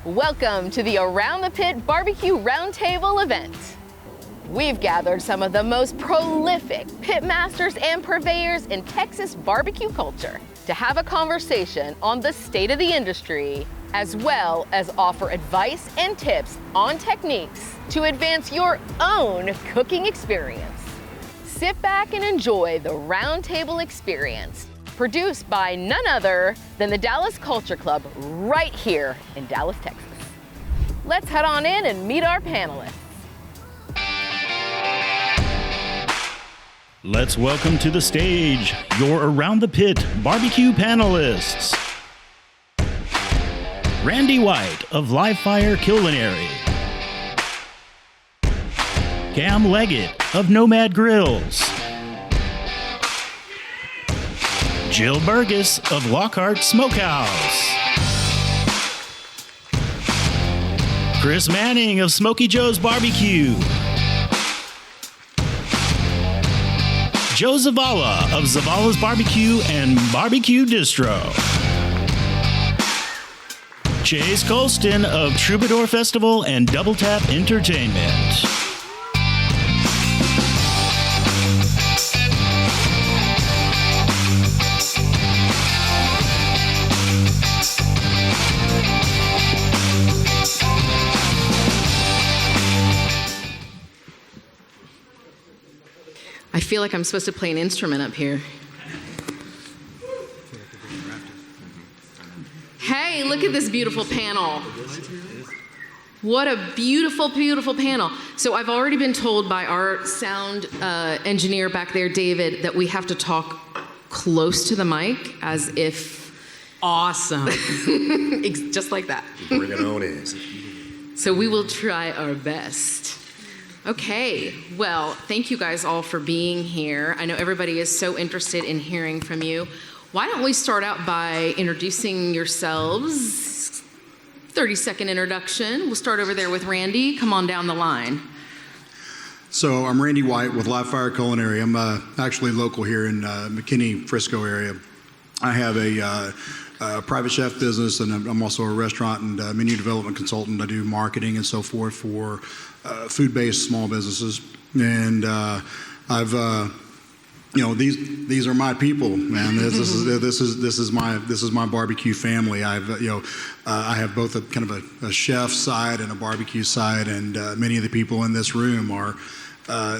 Welcome to the Around the Pit Barbecue Roundtable event. We've gathered some of the most prolific pitmasters and purveyors in Texas barbecue culture to have a conversation on the state of the industry, as well as offer advice and tips on techniques to advance your own cooking experience. Sit back and enjoy the Roundtable experience, produced by none other than the Dallas Culture Club right here in Dallas, Texas. Let's head on in and meet our panelists. Let's welcome to the stage your Around the Pit barbecue panelists. Randy White of Live Fire Culinary. Cam Leggett of Nomad Grills. Jill Bergus of Lockhart Smokehouse. Kris Manning of Smokey Joe's BBQ. Joe Zavala of Zavala's Barbecue and Barbecue Distro. Chase Colston of Troubadour Festival and Double Tap Entertainment. I feel like I'm supposed to play an instrument up here. Hey, look at this beautiful panel. What a beautiful, beautiful panel. So I've already been told by our sound engineer back there, David, that we have to talk close to the mic as if... Awesome. Just like that. Bring it on in. So we will try our best. Okay, well, thank you guys all for being here. I know everybody is so interested in hearing from you. Why don't we start out by introducing yourselves? 30-second introduction. We'll start over there with Randy. Come on down the line. So I'm Randy White with Live Fire Culinary. I'm actually local here in McKinney, Frisco area. I have a private chef business, and I'm also a restaurant and menu development consultant. I do marketing and so forth for food-based small businesses, and I've these are my people, man. This is my barbecue family. I have both a kind of a chef side and a barbecue side, and many of the people in this room are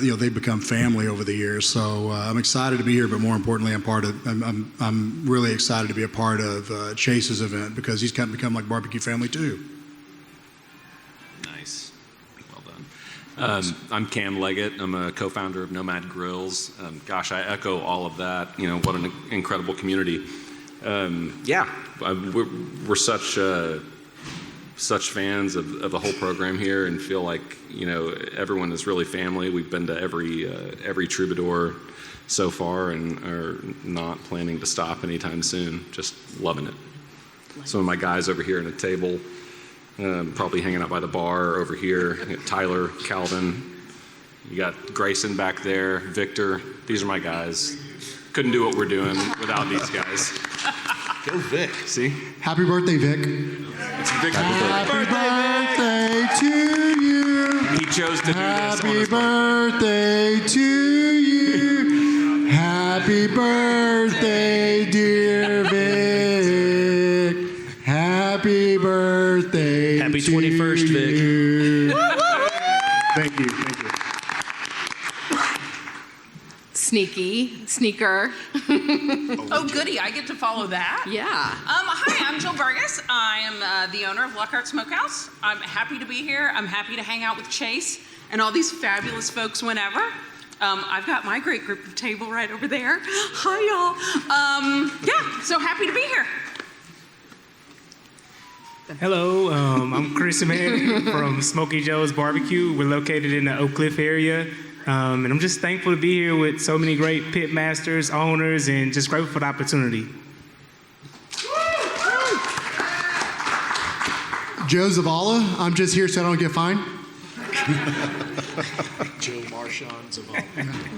they've become family over the years. So I'm excited to be here, but more importantly, I'm really excited to be a part of Chase's event because he's kind of become like barbecue family too. Nice. Well done. I'm Cam Leggett. I'm a co-founder of Nomad Grills. Gosh, I echo all of that. What an incredible community. We're such fans of the whole program here and feel like everyone is really family. We've been to every Troubadour so far and are not planning to stop anytime soon. Just loving it. Some of my guys over here at a table, probably hanging out by the bar over here. You got Tyler, Calvin, you got Grayson back there, Victor. These are my guys. Couldn't do what we're doing without these guys. Go Vic. See? Happy birthday, Vic. It's Vic's Happy birthday to you. He chose to do this. Happy birthday to you. Happy birthday, dear Vic. Happy birthday. Happy 21st, Vic. Thank you. Sneaker. Oh, goody, I get to follow that? Yeah. Hi, I'm Jill Bergus. I am the owner of Lockhart Smokehouse. I'm happy to be here. I'm happy to hang out with Chase and all these fabulous folks whenever. I've got my great group of table right over there. Hi, y'all. So happy to be here. Hello, I'm Kris Manning from Smokey Joe's Barbecue. We're located in the Oak Cliff area. And I'm just thankful to be here with so many great pitmasters, owners, and just grateful for the opportunity. Joe Zavala, I'm just here so I don't get fined. Joe Marchand Zavala.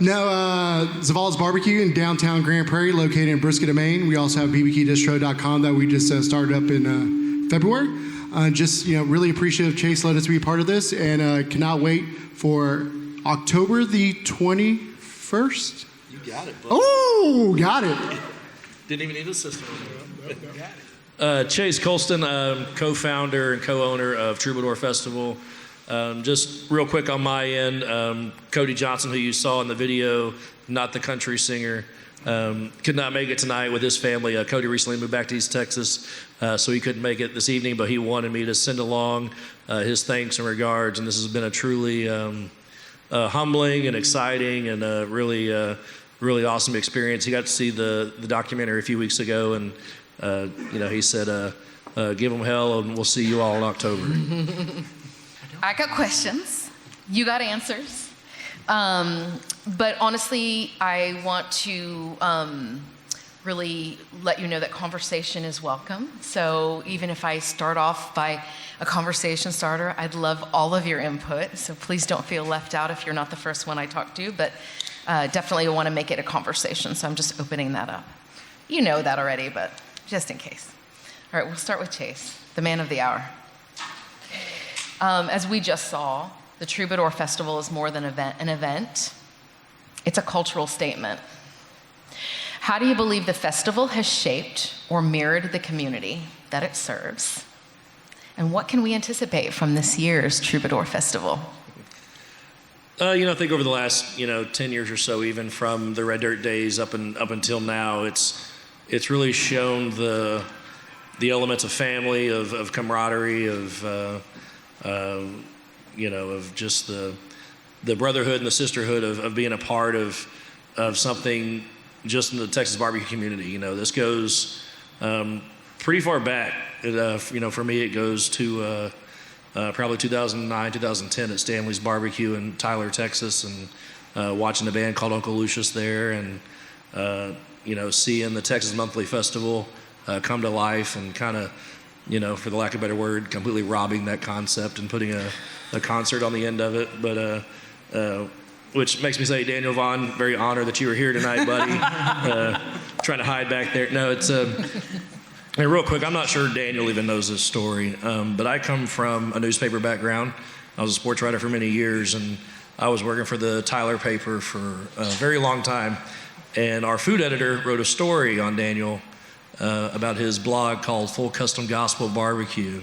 No, Zavala's Barbecue in downtown Grand Prairie, located in Brisket, Maine. We also have bbqdistro.com that we just started up in February. Just really appreciative Chase let us be a part of this, and cannot wait for October the 21st. You got it, bud. Oh, got it. Didn't even need a system. Chase Colston, co-founder and co-owner of Troubadour Festival. Just real quick on my end, Cody Johnson, who you saw in the video, not the country singer, could not make it tonight with his family. Cody recently moved back to East Texas, so he couldn't make it this evening, but he wanted me to send along his thanks and regards, and this has been a truly humbling and exciting and really awesome experience. He got to see the documentary a few weeks ago, and he said, give them hell, and we'll see you all in October. I got questions. You got answers. But honestly, I want to really let you know that conversation is welcome. So even if I start off by a conversation starter, I'd love all of your input. So please don't feel left out if you're not the first one I talk to, but definitely want to make it a conversation. So I'm just opening that up. You know that already, but just in case. All right, we'll start with Chase, the man of the hour. As we just saw, the Troubadour Festival is more than an event. It's a cultural statement. How do you believe the festival has shaped or mirrored the community that it serves? And what can we anticipate from this year's Troubadour Festival? I think over the last 10 years or so, even from the Red Dirt days up until now, it's really shown the elements of family, of camaraderie, of just the brotherhood and the sisterhood of being a part of something just in the Texas barbecue community. This goes pretty far back. For me, it goes to probably 2009, 2010 at Stanley's Barbecue in Tyler, Texas, and watching the band called Uncle Lucius there, and seeing the Texas Monthly Festival come to life, and kind of, for the lack of a better word, completely robbing that concept and putting a concert on the end of it. But which makes me say, Daniel Vaughn, very honored that you were here tonight, buddy. Trying to hide back there. No, it's hey, real quick, I'm not sure Daniel even knows this story, but I come from a newspaper background. I was a sports writer for many years, and I was working for the Tyler paper for a very long time. And our food editor wrote a story on Daniel about his blog called Full Custom Gospel Barbecue.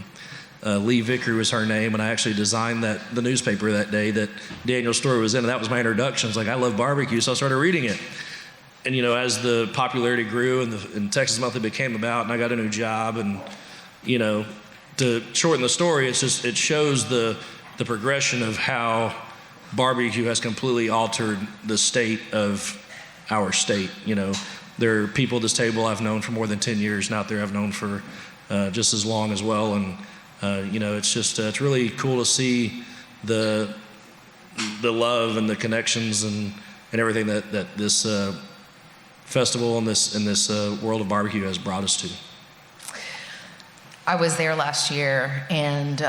Lee Vickery was her name, and I actually designed the newspaper that day that Daniel's story was in, and that was my introduction. It's like, I love barbecue, so I started reading it. And as the popularity grew and Texas Monthly became about, and I got a new job, and to shorten the story, it shows the progression of how barbecue has completely altered the state of our state. There are people at this table I've known for more than 10 years, and out there I've known for just as long as well. And it's really cool to see the love and the connections and everything that this festival and this world of barbecue has brought us to. I was there last year, and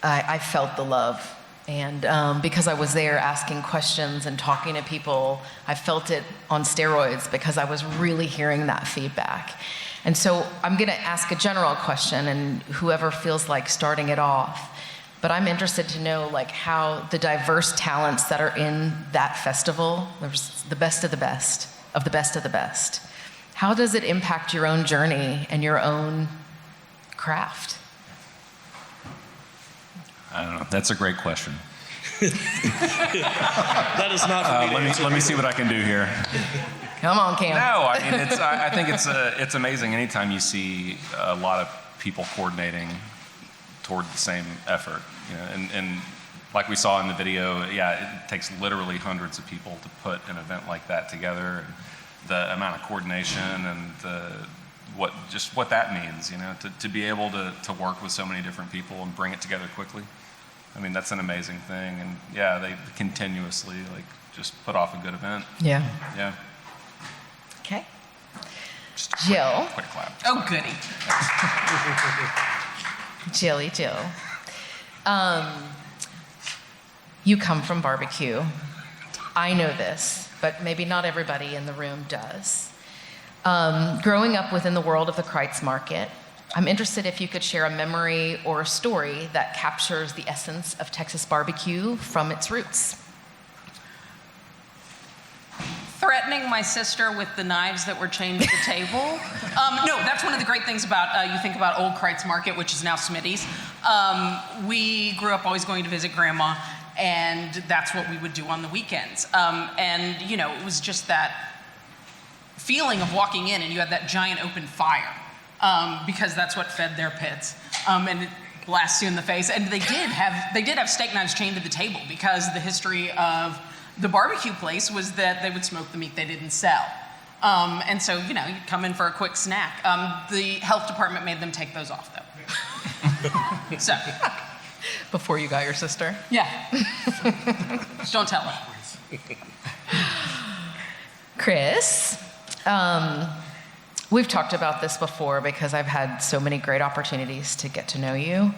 I felt the love. And because I was there asking questions and talking to people, I felt it on steroids because I was really hearing that feedback. And so I'm going to ask a general question, and whoever feels like starting it off. But I'm interested to know how the diverse talents that are in that festival, there's the best of the best, of the best of the best. How does it impact your own journey and your own craft? I don't know. That's a great question. That is not for me. Let me see what I can do here. Come on, Cam. No, I mean I think it's amazing anytime you see a lot of people coordinating toward the same effort. And like we saw in the video, it takes literally hundreds of people to put an event like that together. And the amount of coordination and what that means, to be able to work with so many different people and bring it together quickly. I mean, that's an amazing thing. And they continuously just put off a good event. Yeah. Yeah. Okay. Jill. Quick clap. Oh, goody. Jill. You come from barbecue. I know this, but maybe not everybody in the room does. Growing up within the world of the Kreitz market, I'm interested if you could share a memory or a story that captures the essence of Texas barbecue from its roots. Threatening my sister with the knives that were chained to the table. No, that's one of the great things about, you think about Old Kreitz Market, which is now Smitty's. We grew up always going to visit Grandma, and that's what we would do on the weekends. And, you know, it was just that feeling of walking in and you had that giant open fire, because that's what fed their pits. And it blasts you in the face. And they did have steak knives chained to the table, because the history of the barbecue place was that they would smoke the meat they didn't sell. And so, you know, you'd come in for a quick snack. The health department made them take those off, though. So. Before you got your sister? Yeah. Just don't tell her. Kris, we've talked about this before because I've had so many great opportunities to get to know you.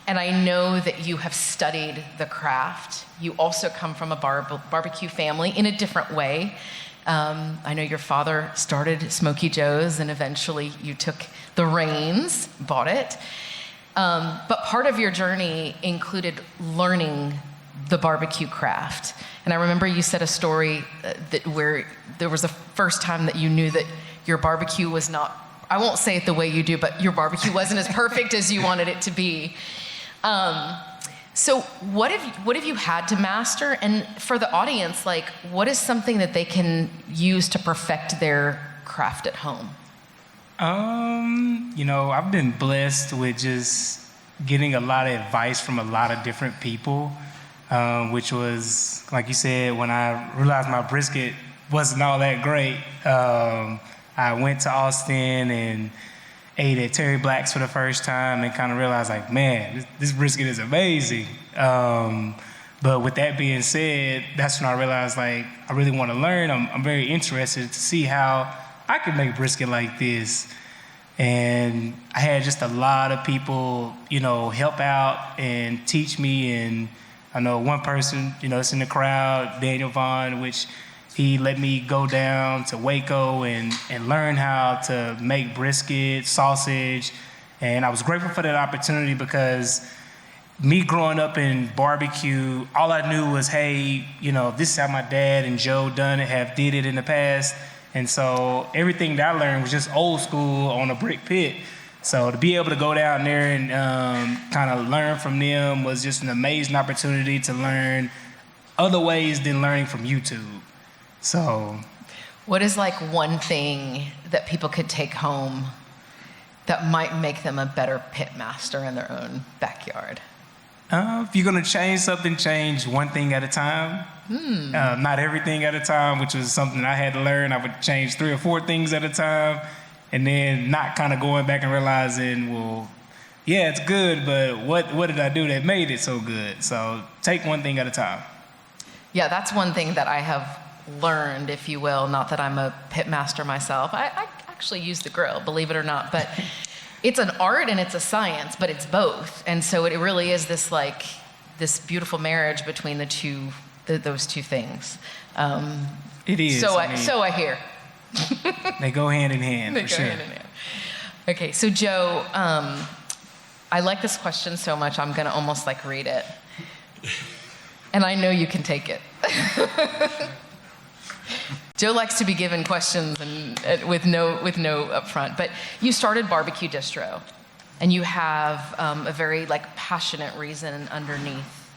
And I know that you have studied the craft. You also come from a barbecue family in a different way. I know your father started Smokey Joe's and eventually you took the reins, bought it. But part of your journey included learning the barbecue craft. And I remember you said a story where there was the first time that you knew that your barbecue was not, I won't say it the way you do, but your barbecue wasn't as perfect as you wanted it to be. So what have you had to master? And for the audience, like, what is something that they can use to perfect their craft at home? You know, I've been blessed with just getting a lot of advice from a lot of different people, which was, like you said, when I realized my brisket wasn't all that great, I went to Austin and ate at Terry Black's for the first time and kind of realized, like, man, this brisket is amazing. But with that being said, that's when I realized, like, I really want to learn. I'm very interested to see how I can make brisket like this. And I had just a lot of people, you know, help out and teach me. And I know one person, you know, it's in the crowd, Daniel Vaughn, which he let me go down to Waco and learn how to make brisket, sausage. And I was grateful for that opportunity because me growing up in barbecue, all I knew was, hey, you know, this is how my dad and Joe did it in the past. And so everything that I learned was just old school on a brick pit. So to be able to go down there and kind of learn from them was just an amazing opportunity to learn other ways than learning from YouTube. So, what is like one thing that people could take home that might make them a better pitmaster in their own backyard? If you're gonna change something, change one thing at a time. Not everything at a time, which was something I had to learn. I would change 3 or 4 things at a time, and then not kind of going back and realizing, well, yeah, it's good, but what did I do that made it so good? So take one thing at a time. Yeah, that's one thing that I have learned, if you will. Not that I'm a pitmaster myself. I actually use the grill, believe it or not, but it's an art and it's a science, but it's both. And so it really is this like this beautiful marriage between the two, those two things. It is. So I hear. They go hand in hand, for sure. Hand in hand. Okay, so Joe, I like this question so much, I'm gonna almost like read it. And I know you can take it. Joe likes to be given questions and with no upfront. But you started Barbecue Distro, and you have a very like passionate reason underneath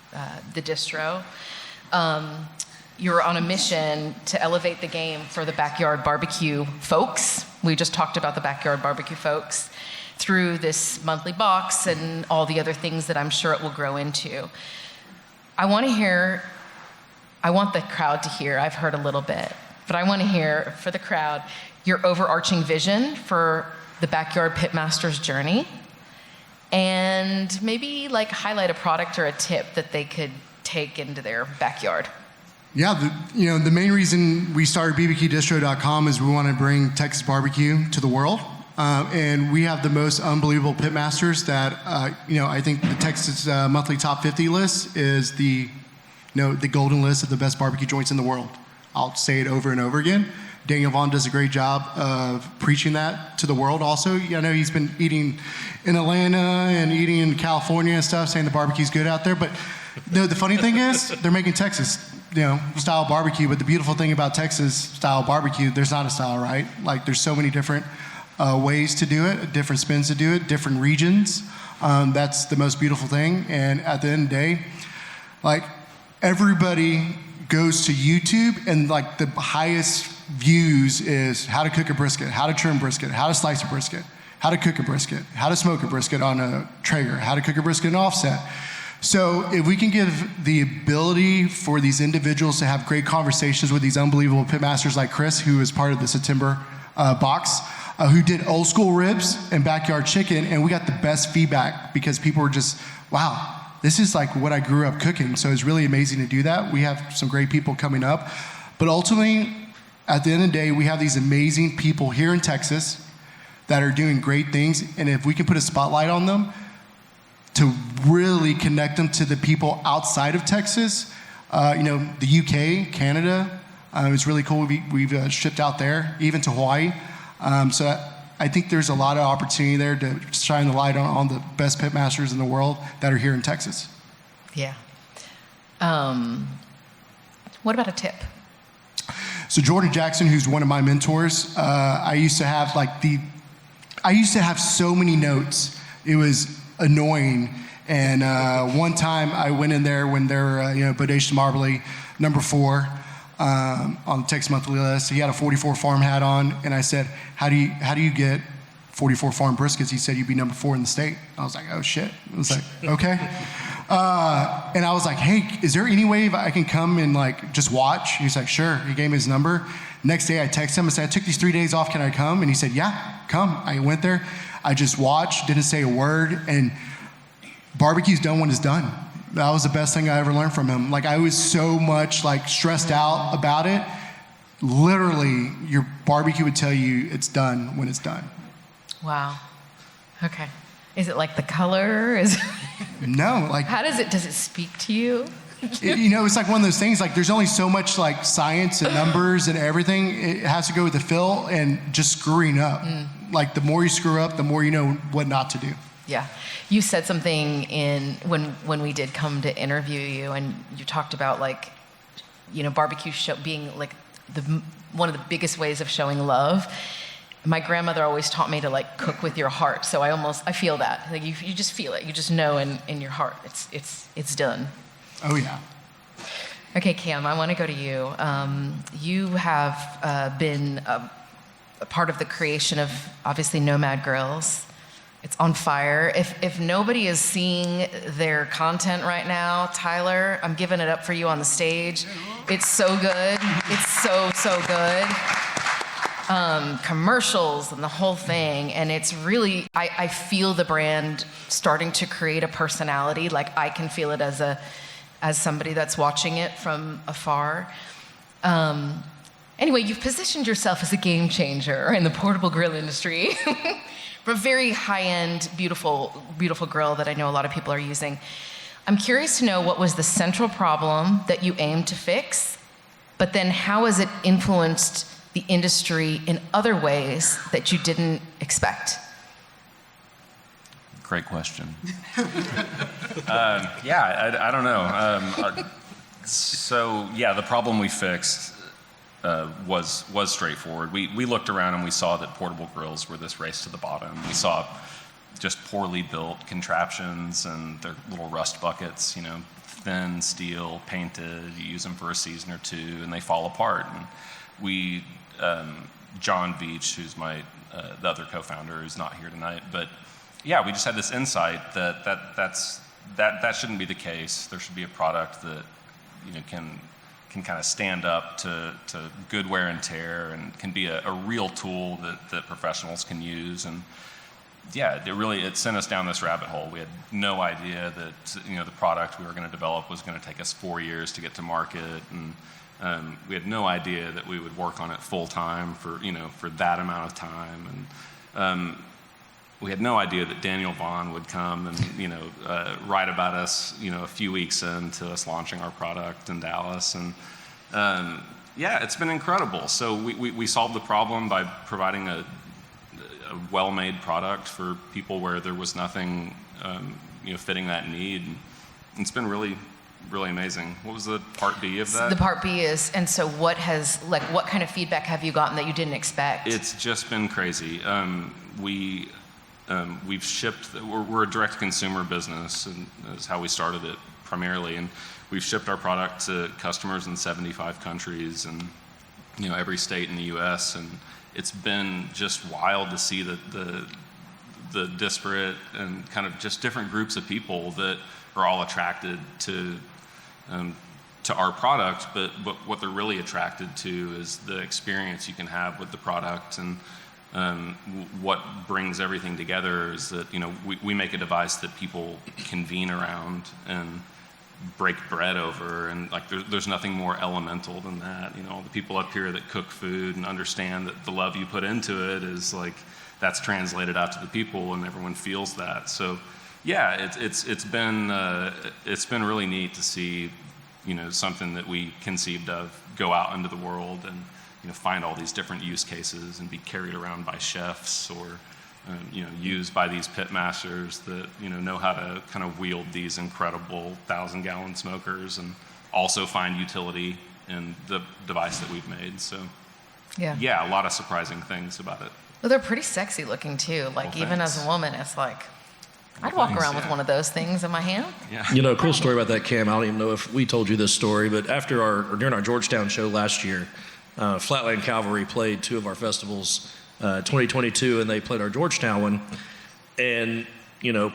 the distro. You're on a mission to elevate the game for the backyard barbecue folks. We just talked about the backyard barbecue folks through this monthly box and all the other things that I'm sure it will grow into. I want the crowd to hear, I've heard a little bit, but I want to hear for the crowd your overarching vision for the backyard pitmaster's journey, and maybe like highlight a product or a tip that they could take into their backyard. Yeah, the main reason we started bbqdistro.com is we want to bring Texas barbecue to the world. And we have the most unbelievable pitmasters that, I think the Texas monthly top 50 list is the golden list of the best barbecue joints in the world. I'll say it over and over again. Daniel Vaughn does a great job of preaching that to the world also. I know he's been eating in Atlanta and eating in California and stuff, saying the barbecue's good out there. But the funny thing is, they're making Texas, style barbecue. But the beautiful thing about Texas style barbecue, there's not a style, right? Like there's so many different ways to do it, different spins to do it, different regions. That's the most beautiful thing. And at the end of the day, like everybody goes to YouTube, and like the highest views is how to cook a brisket, how to trim brisket, how to slice a brisket, how to cook a brisket, how to smoke a brisket on a Traeger, how to cook a brisket in offset. So if we can give the ability for these individuals to have great conversations with these unbelievable pitmasters like Kris, who is part of the September box, who did old school ribs and backyard chicken, and we got the best feedback because people were just, wow, this is like what I grew up cooking. So it's really amazing to do that. We have some great people coming up. But ultimately, at the end of the day, we have these amazing people here in Texas that are doing great things. And if we can put a spotlight on them to really connect them to the people outside of Texas, the UK, Canada, it's really cool. We've shipped out there, even to Hawaii. So I think there's a lot of opportunity there to shine the light on the best pitmasters in the world that are here in Texas. Yeah. What about a tip? So Jordan Jackson, who's one of my mentors, I used to have so many notes. It was annoying. And one time I went in there when they were, Bodacious Marbly, number 4 on the Texas Monthly list. He had a 44 farm hat on, and I said, how do you get 44 farm briskets? He said, you'd be number 4 in the state. I was like, oh shit. I was like, okay. And I was like, hey, is there any way I can come and like just watch? He's like, sure. He gave me his number. Next day I texted him and said, I took these 3 days off, can I come? And he said, yeah, come. I went there. I just watched, didn't say a word, and barbecue's done when it's done. That was the best thing I ever learned from him. Like I was so much like stressed out about it. Literally, your barbecue would tell you it's done when it's done. Wow. Okay. Is it like the color? No, like does it speak to you? It's like one of those things, like there's only so much like science and numbers and everything. It has to go with the feel and just screwing up. Like the more you screw up, the more you know what not to do. Yeah. You said something when we did come to interview you, and you talked about like, barbecue being like one of the biggest ways of showing love. My grandmother always taught me to like cook with your heart. So I feel that. Like you just feel it. You just know in your heart it's done. Oh yeah. Okay, Cam, I want to go to you. You have been a part of the creation of obviously Nomad Grills. It's on fire. If nobody is seeing their content right now, Tyler, I'm giving it up for you on the stage. It's so good. It's so good. Commercials and the whole thing. And it's really, I feel the brand starting to create a personality. Like I can feel it as somebody that's watching it from afar. Anyway, you've positioned yourself as a game changer in the portable grill industry. For a very high-end, beautiful grill that I know a lot of people are using. I'm curious to know what was the central problem that you aimed to fix, but then how has it influenced the industry in other ways that you didn't expect? Great question. I don't know. The problem we fixed was straightforward. We looked around and we saw that portable grills were this race to the bottom. We saw just poorly built contraptions and their little rust buckets, thin steel, painted. You use them for a season or two and they fall apart. And we, John Veach, who's the other co-founder, who's not here tonight, but yeah, we just had this insight that shouldn't be the case. There should be a product that can kind of stand up to good wear and tear and can be a real tool that professionals can use. And yeah, it sent us down this rabbit hole. We had no idea that the product we were going to develop was going to take us 4 years to get to market, and we had no idea that we would work on it full time for that amount of time. And we had no idea that Daniel Vaughn would come and write about us a few weeks into us launching our product in Dallas. And Yeah, it's been incredible. So we solved the problem by providing a well-made product for people where there was nothing, fitting that need. It's been really, really amazing. What was the part B of that? The part B is, and so what kind of feedback have you gotten that you didn't expect? It's just been crazy. We've shipped, we're a direct consumer business, and that's how we started it primarily. And we've shipped our product to customers in 75 countries and, every state in the US. And it's been just wild to see the disparate and kind of just different groups of people that are all attracted to our product, but what they're really attracted to is the experience you can have with the product. And what brings everything together is that we make a device that people convene around and break bread over, and there's nothing more elemental than that. All the people up here that cook food and understand that the love you put into it is that's translated out to the people, and everyone feels that. So yeah, it's been really neat to see something that we conceived of go out into the world and find all these different use cases and be carried around by chefs or used by these pitmasters that know how to kind of wield these incredible 1,000-gallon smokers and also find utility in the device that we've made. So yeah, a lot of surprising things about it. Well, they're pretty sexy looking too. Even as a woman, it's I'd walk around with one of those things in my hand. Yeah. Cool story about that, Cam. I don't even know if we told you this story, but during our Georgetown show last year, Flatland Cavalry played two of our festivals, 2022, and they played our Georgetown one. And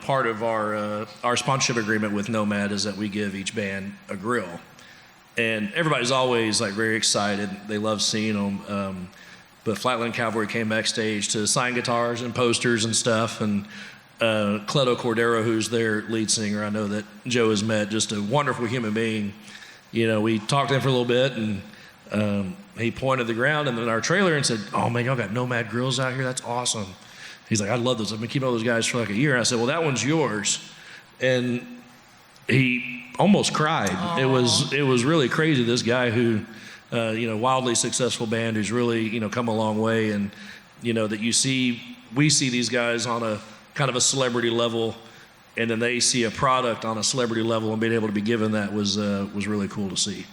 part of our sponsorship agreement with Nomad is that we give each band a grill, and everybody's always very excited. They love seeing them. But Flatland Cavalry came backstage to sign guitars and posters and stuff, and Cleto Cordero, who's their lead singer, I know that Joe has met, just a wonderful human being. We talked to him for a little bit, and he pointed to the ground and then our trailer and said, "Oh man, y'all got Nomad Grills out here? That's awesome." He's like, "I love those. I've been keeping all those guys for a year." And I said, "Well, that one's yours." And he almost cried. Aww. It was really crazy. This guy who, wildly successful band who's really, come a long way, and that we see these guys on a kind of a celebrity level, and then they see a product on a celebrity level, and being able to be given that was really cool to see.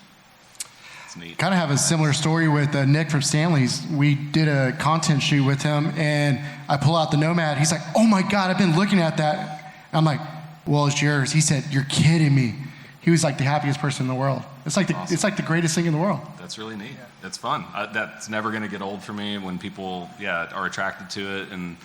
Kind of have a similar story with Nick from Stanley's. We did a content shoot with him, and I pull out the Nomad. He's like, "Oh my God, I've been looking at that." I'm like, "Well, it's yours." He said, "You're kidding me." He was the happiest person in the world. It's awesome. The greatest thing in the world. That's really neat. It's fun. That's never going to get old for me when people, are attracted to it and,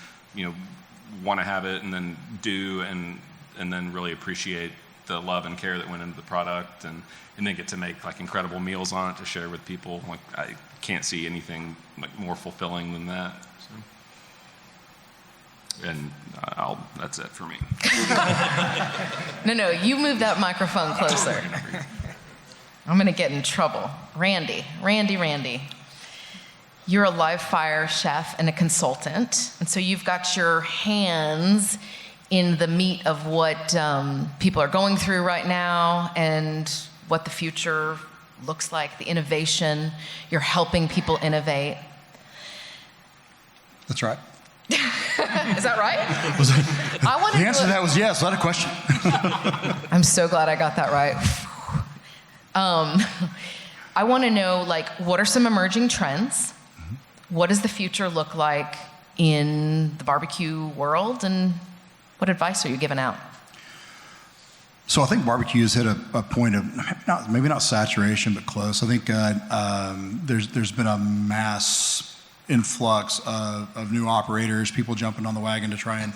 want to have it and then do and then really appreciate the love and care that went into the product and then get to make incredible meals on it to share with people. I can't see anything more fulfilling than that. So. And that's it for me. No, you move that microphone closer. I'm going to get in trouble. Randy. You're a live fire chef and a consultant, and so you've got your hands in the meat of what people are going through right now and what the future looks like, the innovation. You're helping people innovate. That's right. Is that right? The answer to that was yes, not a question. I'm so glad I got that right. I want to know, what are some emerging trends? What does the future look like in the barbecue world, and what advice are you giving out? So I think barbecue has hit a point of maybe not saturation, but close. I think there's been a mass influx of new operators, people jumping on the wagon to try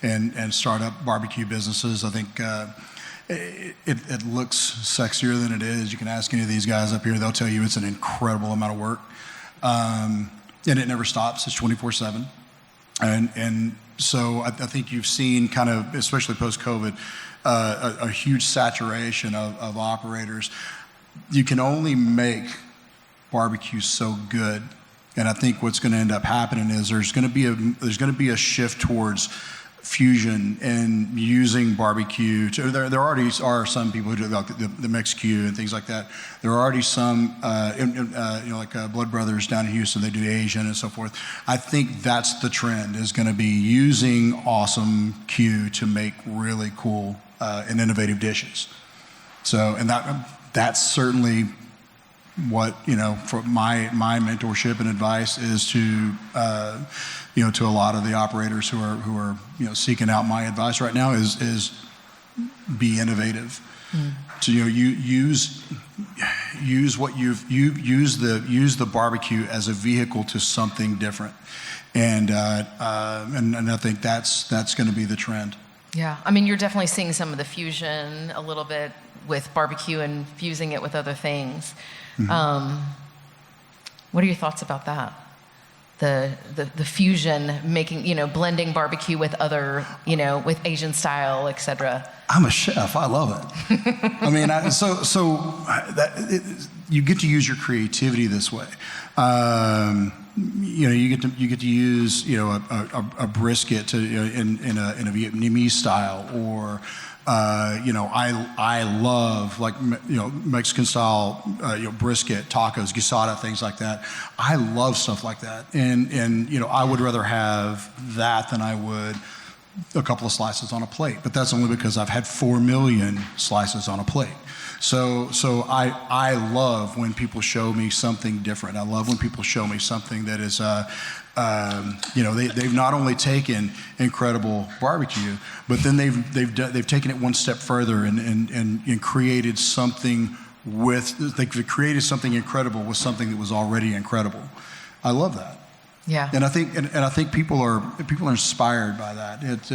and start up barbecue businesses. I think it looks sexier than it is. You can ask any of these guys up here; they'll tell you it's an incredible amount of work, and it never stops. It's 24/7, and so I think you've seen kind of, especially post-COVID, a huge saturation of operators. You can only make barbecue so good, and I think what's going to end up happening is there's going to be a shift towards fusion and using barbecue. There already are some people who do like the Mex-Q and things like that. There are already some, like Blood Brothers down in Houston, they do Asian and so forth. I think that's the trend, is going to be using awesome Q to make really cool and innovative dishes. So, and that's certainly what, for my mentorship and advice is to, to a lot of the operators who are seeking out my advice right now is be innovative. To use what use the barbecue as a vehicle to something different, and I think that's going to be the trend. Yeah, I mean, you're definitely seeing some of the fusion a little bit with barbecue and fusing it with other things. What are your thoughts about that? The fusion, making, blending barbecue with other, with Asian style, etc. I'm a chef. I love it. I mean, you get to use your creativity this way. You get to use a brisket in a Vietnamese style, or I love Mexican style brisket, tacos, guisada, things like that. I love stuff like that, and I would rather have that than I would a couple of slices on a plate. But that's only because I've had 4 million slices on a plate. So I love when people show me something different. I love when people show me something that is, they've not only taken incredible barbecue, but then they've taken it one step further and created something they've created something incredible with something that was already incredible. I love that. Yeah. And I think people are inspired by that. It's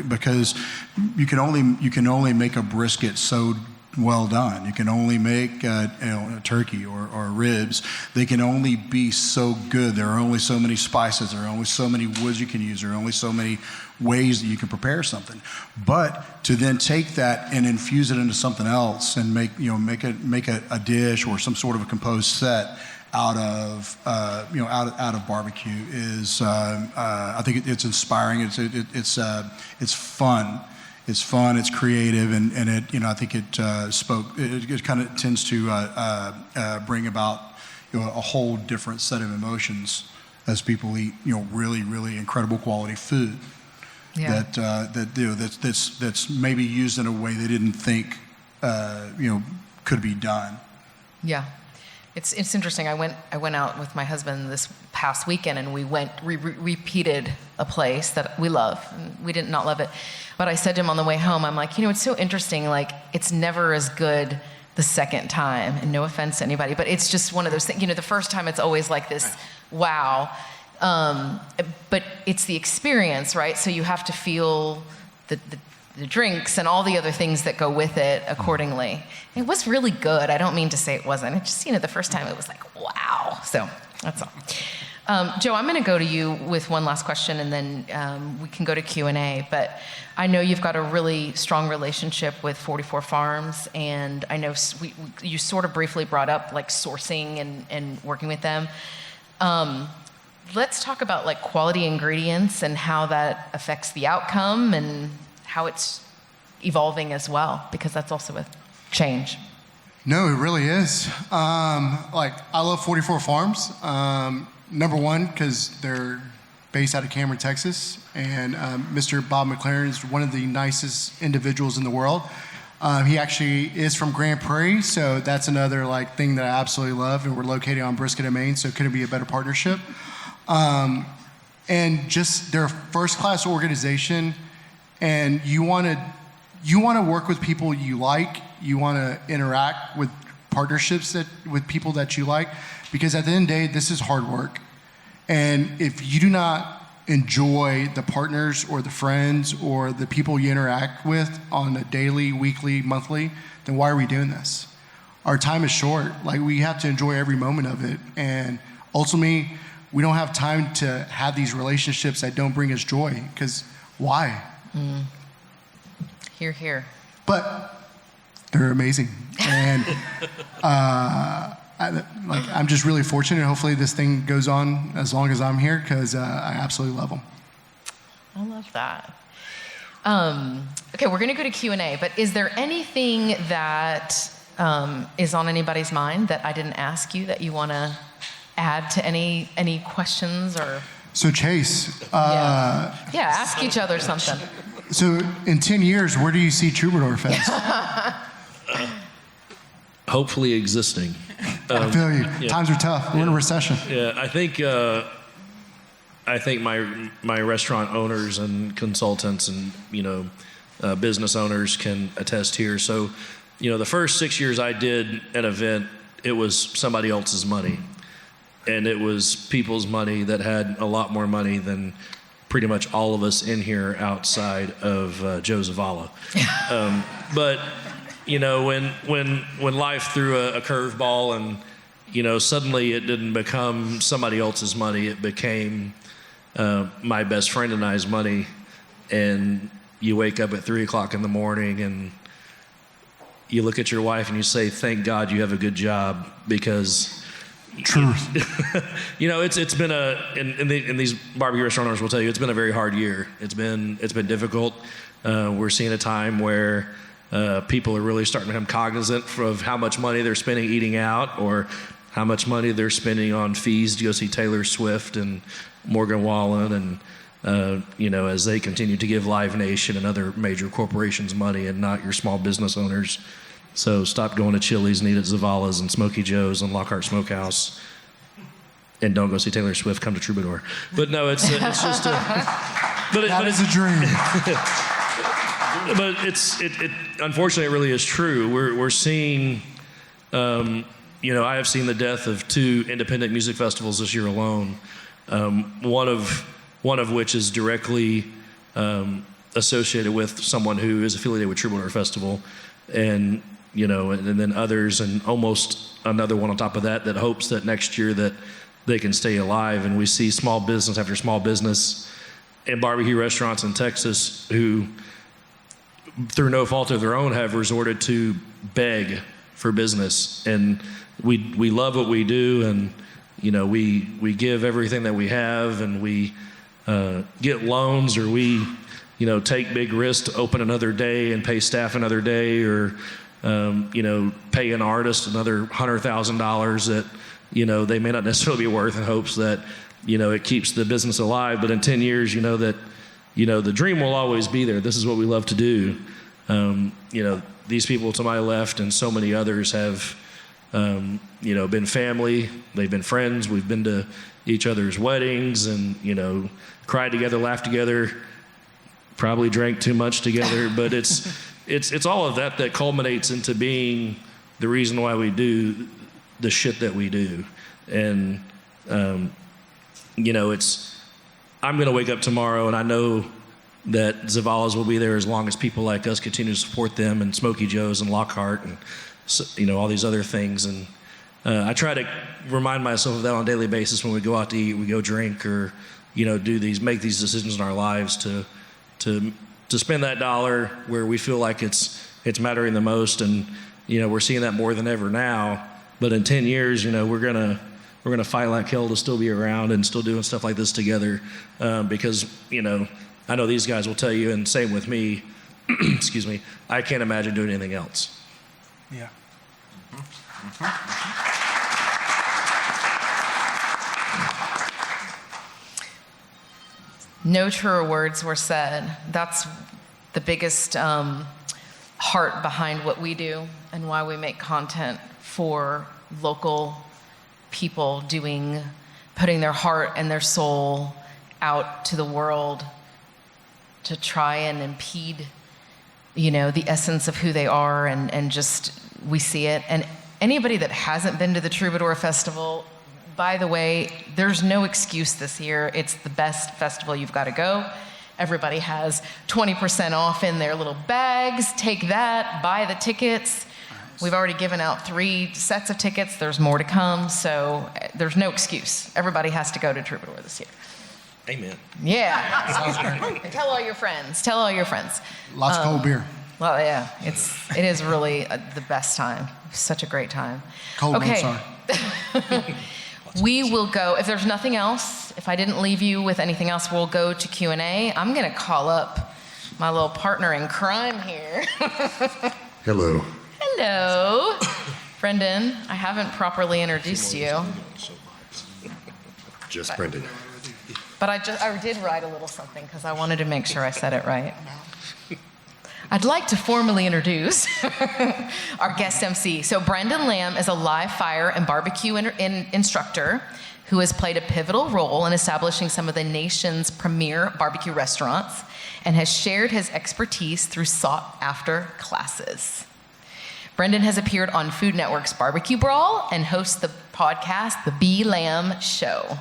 because you can only make a brisket so well done. You can only make a turkey or ribs. They can only be so good. There are only so many spices. There are only so many woods you can use. There are only so many ways that you can prepare something. But to then take that and infuse it into something else and make a dish or some sort of a composed set out of barbecue is I think it's inspiring. It's fun. It's fun. It's creative, and it I think it kind of tends to bring about a whole different set of emotions as people eat really, really incredible quality food. Yeah. That's maybe used in a way they didn't think could be done. Yeah. It's interesting. I went out with my husband this past weekend, and we repeated a place that we love. And we did not love it, but I said to him on the way home, I'm like, it's so interesting. Like, it's never as good the second time. And no offense to anybody, but it's just one of those things. The first time it's always like this, wow. But it's the experience, right? So you have to feel the drinks and all the other things that go with it accordingly. It was really good. I don't mean to say it wasn't. It just, the first time it was like, wow. So that's all. Joe, I'm going to go to you with one last question, and then we can go to Q&A. But I know you've got a really strong relationship with 44 Farms, and I know you sort of briefly brought up like sourcing and working with them. Let's talk about like quality ingredients and how that affects the outcome and how it's evolving as well, because that's also a change. No, it really is. I love 44 Farms. Number one, because they're based out of Cameron, Texas, and Mr. Bob McLaren is one of the nicest individuals in the world. He actually is from Grand Prairie, so that's another thing that I absolutely love, and we're located on Brisket and Maine, so it couldn't be a better partnership. And just they're a first-class organization. And you want to work with people you like. You want to interact with partnerships with people that you like, because at the end of the day, this is hard work. And if you do not enjoy the partners or the friends or the people you interact with on a daily, weekly, monthly, then why are we doing this? Our time is short. We have to enjoy every moment of it. And ultimately, we don't have time to have these relationships that don't bring us joy, because why? Hear, hear. But they're amazing, and I'm just really fortunate. Hopefully, this thing goes on as long as I'm here, because I absolutely love them. like that. Okay, we're gonna go to Q&A, but is there anything that is on anybody's mind that I didn't ask you that you wanna add to any questions or? So Chase, Yeah, ask each other something. so in 10 years, where do you see Troubadour Fest? Hopefully existing. I feel you. Yeah. Times are tough. We're in a recession. Yeah, I think my restaurant owners and consultants and business owners can attest here. So, the first 6 years I did an event, it was somebody else's money, and it was people's money that had a lot more money than pretty much all of us in here outside of Joe Zavala. But when life threw a curveball and suddenly it didn't become somebody else's money, it became my best friend and I's money, and you wake up at 3 o'clock in the morning and you look at your wife and you say, thank God you have a good job, because truth. It's been and these barbecue restaurant owners will tell you, it's been a very hard year. It's been difficult. We're seeing a time where people are really starting to become cognizant of how much money they're spending eating out, or how much money they're spending on fees to go see Taylor Swift and Morgan Wallen, and as they continue to give Live Nation and other major corporations money and not your small business owners. So stop going to Chili's and eat at Zavala's and Smokey Joe's and Lockhart Smokehouse, and don't go see Taylor Swift. Come to Troubadour. But no, it's just that is a dream. But it unfortunately, it really is true. We're seeing, I have seen the death of 2 independent music festivals this year alone. One of which is directly associated with someone who is affiliated with Troubadour Festival, and then others, and almost another one on top of that hopes that next year that they can stay alive. And we see small business after small business and barbecue restaurants in Texas who, through no fault of their own, have resorted to beg for business. And we love what we do, and we give everything that we have, and we get loans, or we take big risks to open another day and pay staff another day, or pay an artist another $100,000 that they may not necessarily be worth, in hopes that it keeps the business alive. But in 10 years, that the dream will always be there. This is what we love to do. These people to my left and so many others have been family. They've been friends. We've been to each other's weddings and cried together, laughed together, probably drank too much together. But it's all of that culminates into being the reason why we do the shit that we do. And I'm going to wake up tomorrow and I know that Zavala's will be there as long as people like us continue to support them, and Smokey Joe's and Lockhart and all these other things. And I try to remind myself of that on a daily basis when we go out to eat, we go drink, or make these decisions in our lives to spend that dollar where we feel like it's mattering the most. And we're seeing that more than ever now. But in 10 years, we're gonna fight like hell to still be around and still doing stuff like this together, because I know these guys will tell you, and same with me. Excuse me. I can't imagine doing anything else. Yeah. No truer words were said. That's the biggest heart behind what we do and why we make content for local people, putting their heart and their soul out to the world to try and impede, the essence of who they are, and just, we see it. And anybody that hasn't been to the Troubadour Festival, by the way, there's no excuse this year. It's the best festival. You've got to go. Everybody has 20% off in their little bags. Take that, buy the tickets. We've already given out 3 sets of tickets. There's more to come, so there's no excuse. Everybody has to go to Troubadour this year. Amen. Yeah. Tell all your friends. Tell all your friends. Lots of cold beer. Well, yeah, it is really the best time. Such a great time. Cold, okay. I'm sorry. We will go, if there's nothing else, if I didn't leave you with anything else, we'll go to Q&A. I'm going to call up my little partner in crime here. Hello. Hello. Brendan, I haven't properly introduced you. Just Brendan. But I did write a little something because I wanted to make sure I said it right. I'd like to formally introduce our guest MC. So Brendan Lamb is a live fire and barbecue instructor who has played a pivotal role in establishing some of the nation's premier barbecue restaurants and has shared his expertise through sought-after classes. Brendan has appeared on Food Network's Barbecue Brawl and hosts the podcast, The B Lamb Show.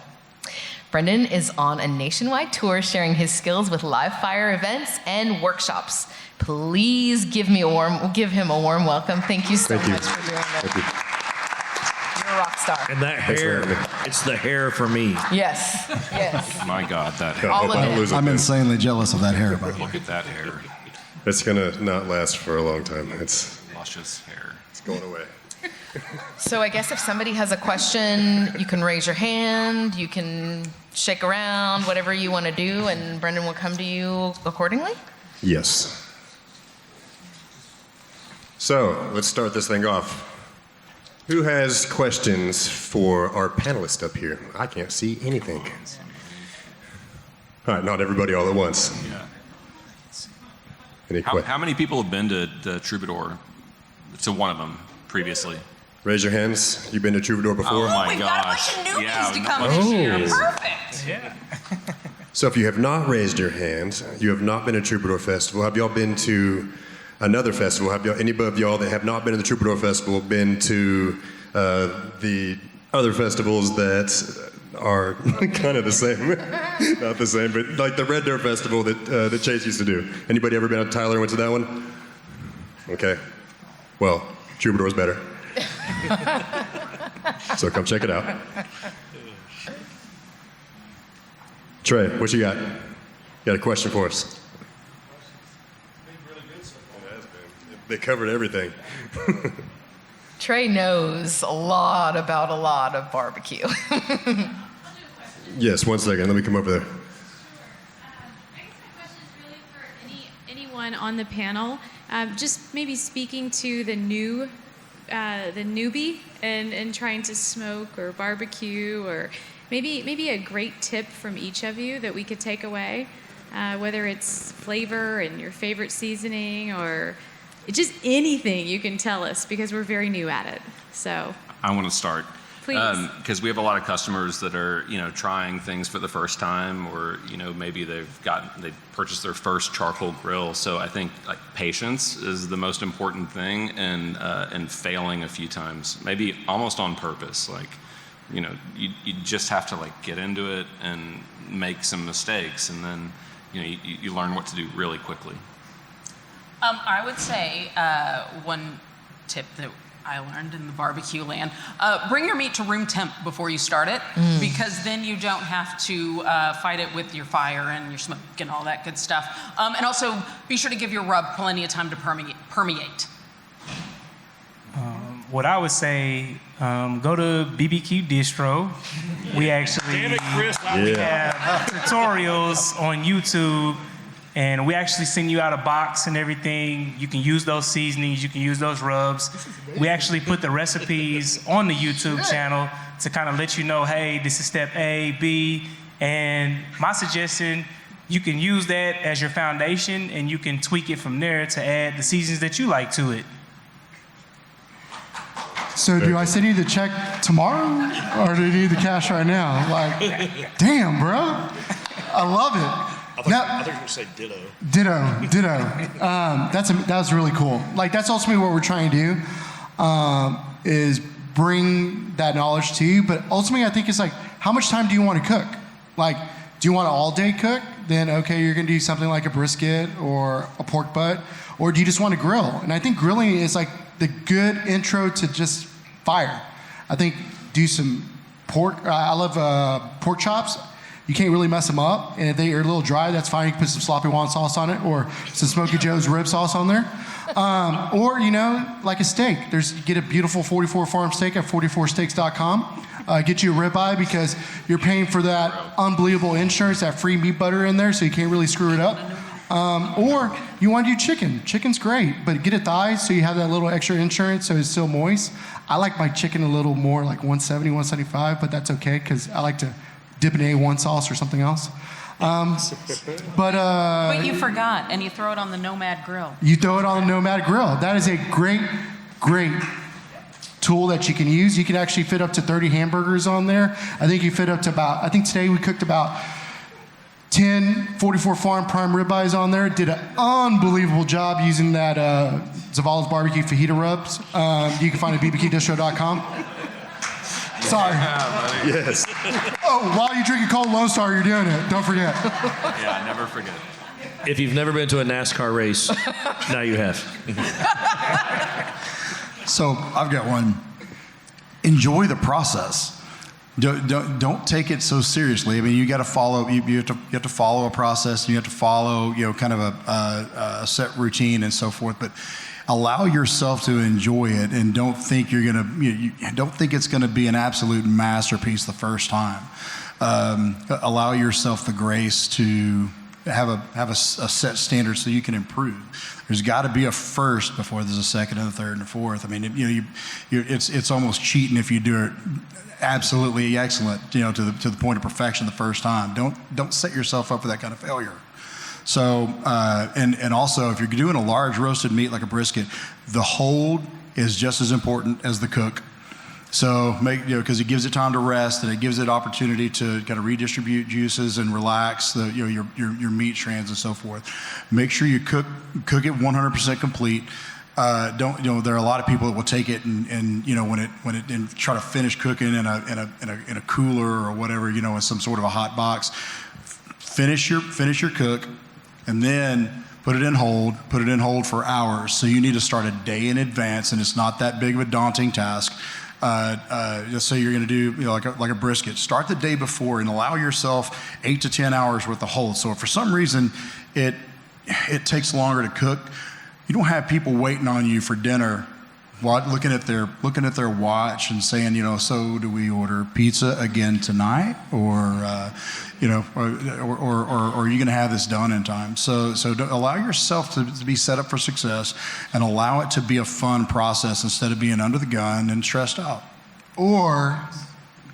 Brendan is on a nationwide tour sharing his skills with live fire events and workshops. Please give him a warm welcome. Thank you so much for doing this. You're a rock star. And that hair, it's the hair for me. Yes, yes. My God, that hair. All of it. I'm insanely jealous of that hair, by the way. Look at that hair. It's gonna not last for a long time. It's Luscious hair. It's going away. So I guess if somebody has a question, you can raise your hand, you can shake around, whatever you want to do, and Brendan will come to you accordingly? Yes. So let's start this thing off. Who has questions for our panelists up here? I can't see anything. All right, not everybody all at once. Yeah. Any How many people have been to the Troubadour? To one of them previously. Raise your hands. You've been to Troubadour before? Oh my We've got a gosh. bunch of newbies Yeah, to come no- this year. Oh. Perfect. Yeah. So if you have not raised your hand, you have not been to Troubadour Festival, have y'all been to another festival? Have y'all, any of y'all that have not been to the Troubadour Festival been to the other festivals that are kind of the same? Not the same, but like the Red Dirt Festival that Chase used to do. Anybody ever been to Tyler and went to that one? Okay. Well, Troubadour's better. So come check it out. Trey, what you got? You got a question for us? They covered everything. Trey knows a lot of barbecue. Yes, 1 second. Let me come over there. Anyone on the panel, just maybe speaking to the newbie and trying to smoke or barbecue, or maybe a great tip from each of you that we could take away, whether it's flavor and your favorite seasoning or just anything you can tell us, because we're very new at it. So I want to start. Please. Because we have a lot of customers that are, trying things for the first time, or, maybe they've purchased their first charcoal grill. So I think patience is the most important thing, and failing a few times, maybe almost on purpose. You just have to get into it and make some mistakes, and then, you learn what to do really quickly. I would say one tip that I learned in the barbecue land, bring your meat to room temp before you start it, because then you don't have to fight it with your fire and your smoke and all that good stuff. And also be sure to give your rub plenty of time to permeate. What I would say, go to BBQ Distro. We actually we have tutorials on YouTube, and we actually send you out a box and everything. You can use those seasonings, you can use those rubs. We actually put the recipes on the YouTube channel to kind of let you know, hey, this is step A, B, and my suggestion, you can use that as your foundation, and you can tweak it from there to add the seasons that you like to it. So do I send you the check tomorrow, or do you need the cash right now? Damn, bro. I love it. I thought you were going to say ditto. Ditto. That's really cool. That's ultimately what we're trying to do, is bring that knowledge to you. But ultimately, I think it's how much time do you want to cook? Do you want an all-day cook? Then, okay, you're going to do something like a brisket or a pork butt. Or do you just want to grill? And I think grilling is the good intro to just fire. I think do some pork. I love pork chops. You can't really mess them up, and if they are a little dry, that's fine. You can put some sloppy Juan sauce on it, or some Smokey Joe's rib sauce on there. Or, like a steak. You get a beautiful 44 farm steak at 44steaks.com. get you a ribeye because you're paying for that unbelievable insurance, that free meat butter in there, so you can't really screw it up. Or you want to do chicken. Chicken's great, but get it thighs so you have that little extra insurance so it's still moist. I like my chicken a little more like 170, 175, but that's okay because I like to dip in A1 sauce or something else. But you forgot, and you throw it on the Nomad Grill. You throw it on the Nomad Grill. That is a great tool that you can use. You can actually fit up to 30 hamburgers on there. I think you fit up to I think today we cooked about 10 44 Farm Prime ribeyes on there. Did an unbelievable job using that Zavala's barbecue fajita rubs. You can find it at bbqdistro.com. Sorry. Yes. Oh, while you're drinking cold Lone Star, you're doing it. Don't forget. Yeah, never forget. If you've never been to a NASCAR race, now you have. So I've got one. Enjoy the process. Don't take it so seriously. I mean, you got to follow. You have to follow a process. You have to follow, kind of a set routine and so forth. But allow yourself to enjoy it, and don't think don't think it's gonna be an absolute masterpiece the first time. Allow yourself the grace to have a set standard so you can improve. There's got to be a first before there's a second and a third and a fourth. I mean, it's almost cheating if you do it absolutely excellent, to the point of perfection the first time. Don't set yourself up for that kind of failure. So, and also if you're doing a large roasted meat like a brisket, the hold is just as important as the cook. So because it gives it time to rest and it gives it opportunity to kind of redistribute juices and relax your meat strands and so forth. Make sure you cook it 100% complete. There are a lot of people that will take it and try to finish cooking in a cooler or whatever, in some sort of a hot box. Finish your cook, and then put it in hold for hours. So you need to start a day in advance, and it's not that big of a daunting task. Just say you're going to do like a brisket. Start the day before and allow yourself 8 to 10 hours worth of hold. So if for some reason it takes longer to cook, you don't have people waiting on you for dinner, looking at their watch and saying, so do we order pizza again tonight, or are you going to have this done in time? So allow yourself to be set up for success, and allow it to be a fun process instead of being under the gun and stressed out. Or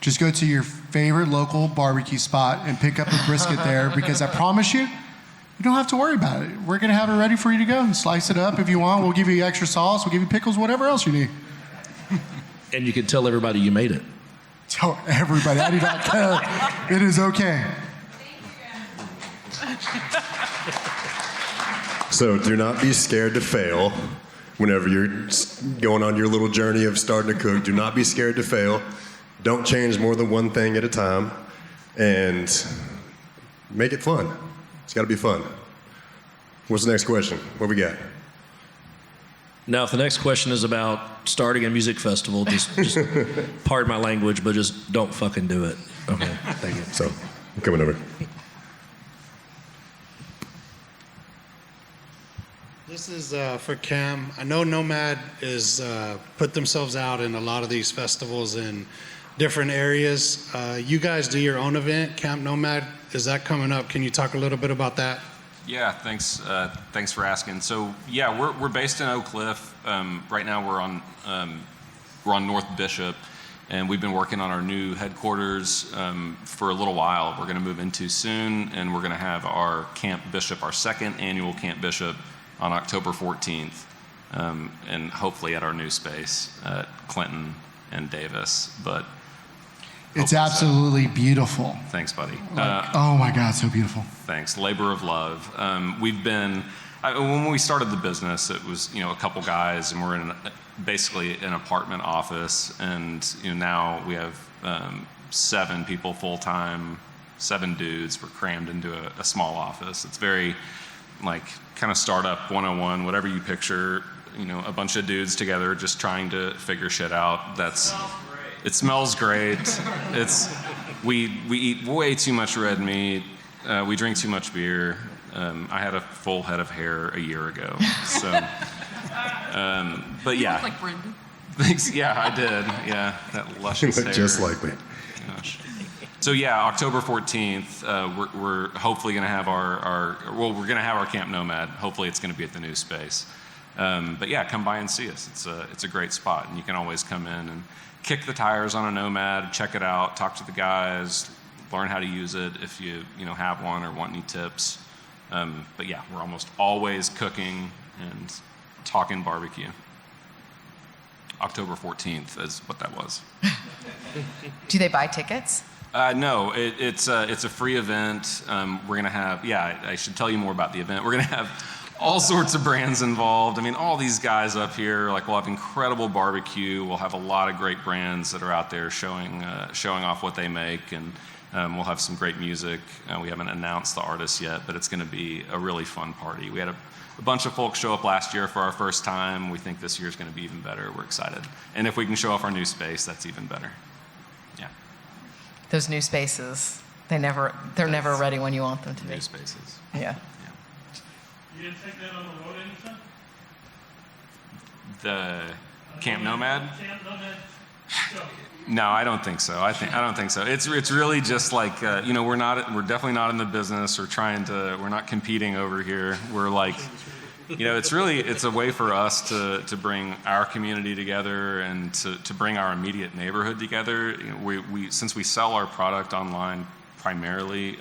just go to your favorite local barbecue spot and pick up a brisket there, because I promise you, you don't have to worry about it. We're going to have it ready for you to go and slice it up if you want. We'll give you extra sauce. We'll give you pickles, whatever else you need. And you can tell everybody you made it. Tell everybody. I do not care. It is okay. So do not be scared to fail whenever you're going on your little journey of starting to cook. Do not be scared to fail. Don't change more than one thing at a time, and make it fun. It's got to be fun. What's the next question? What we got? Now, if the next question is about starting a music festival, just pardon my language, but just don't fucking do it. Okay, thank you. So, I'm coming over. This is for Cam. I know Nomad is put themselves out in a lot of these festivals in different areas. You guys do your own event, Camp Nomad. Is that coming up? Can you talk a little bit about that? Yeah, thanks for asking. So yeah, we're based in Oak Cliff. Right now we're on North Bishop, and we've been working on our new headquarters for a little while. We're going to move into soon, and we're going to have our Camp Bishop, our second annual Camp Bishop, on October 14th, and hopefully at our new space at Clinton and Davis. But it's absolutely beautiful. Thanks, buddy. Oh my God, so beautiful. Thanks. Labor of love. We've been, when we started the business, it was, a couple guys, and we're in basically an apartment office, and now we have 7 people full-time, 7 dudes. We're crammed into a small office. It's very kind of startup 101, whatever you picture, a bunch of dudes together just trying to figure shit out. It smells great. We eat way too much red meat. We drink too much beer. I had a full head of hair a year ago. So, but yeah. Like Brendan. Thanks. Yeah, I did. Yeah, that luscious hair. Just like me. Gosh. So yeah, October 14th, we're hopefully going to have we're going to have our Camp Nomad. Hopefully it's going to be at the new space. But yeah, come by and see us. It's a great spot, and you can always come in and kick the tires on a Nomad, check it out, talk to the guys, learn how to use it if you have one or want any tips. But yeah, we're almost always cooking and talking barbecue. October 14th is what that was. Do they buy tickets? No, it's a free event. We're going to have, I should tell you more about the event. We're going to have all sorts of brands involved. I mean, all these guys up here, we'll have incredible barbecue. We'll have a lot of great brands that are out there showing off what they make, and we'll have some great music. We haven't announced the artists yet, but it's going to be a really fun party. We had a bunch of folks show up last year for our first time. We think this year's going to be even better. We're excited. And if we can show off our new space, that's even better. Yeah. Those new spaces, they're never ready when you want them to be. New spaces. Yeah. You didn't take that on the road anytime? The Camp Nomad? Camp Nomad show. No, I don't think so. I don't think so. It's really just like we're definitely not in the business or we're not competing over here. We're like, it's a way for us to bring our community together and to bring our immediate neighborhood together. We since we sell our product online primarily,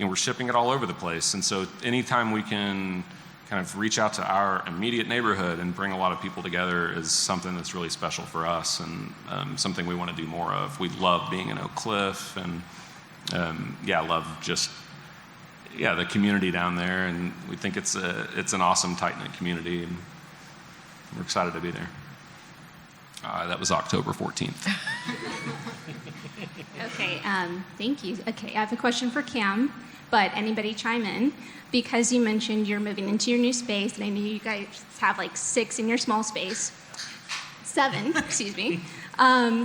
we're shipping it all over the place, and so anytime we can kind of reach out to our immediate neighborhood and bring a lot of people together is something that's really special for us, and something we want to do more of. We love being in Oak Cliff, and love just the community down there, and we think it's an awesome, tight-knit community, and we're excited to be there. That was October 14th. Okay, thank you. Okay, I have a question for Cam, but anybody chime in, because you mentioned you're moving into your new space, and I know you guys have like 6 in your small space. 7, excuse me.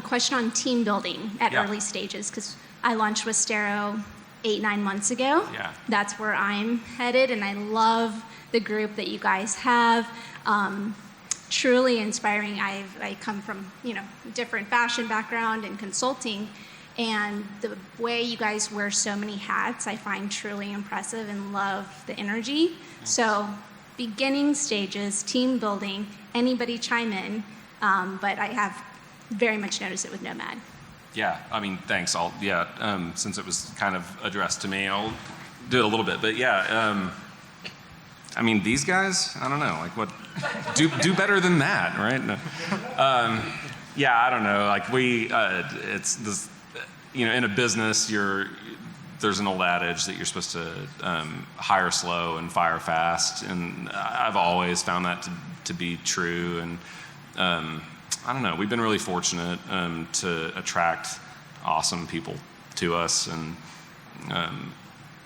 Question on team building at early stages, because I launched Westero 8-9 months ago. Yeah. That's where I'm headed, and I love the group that you guys have. Truly inspiring. I come from different fashion background and consulting, and the way you guys wear so many hats I find truly impressive and love the energy. So beginning stages, team building, anybody chime in, but I have very much noticed it with Nomad. Yeah, I mean, thanks. Since it was kind of addressed to me, I'll do it a little bit. But I mean, these guys, I don't know, what, do better than that, right? No. I don't know. It's this, in a business, there's an old adage that you're supposed to hire slow and fire fast, and I've always found that to be true. And I don't know. We've been really fortunate to attract awesome people to us, and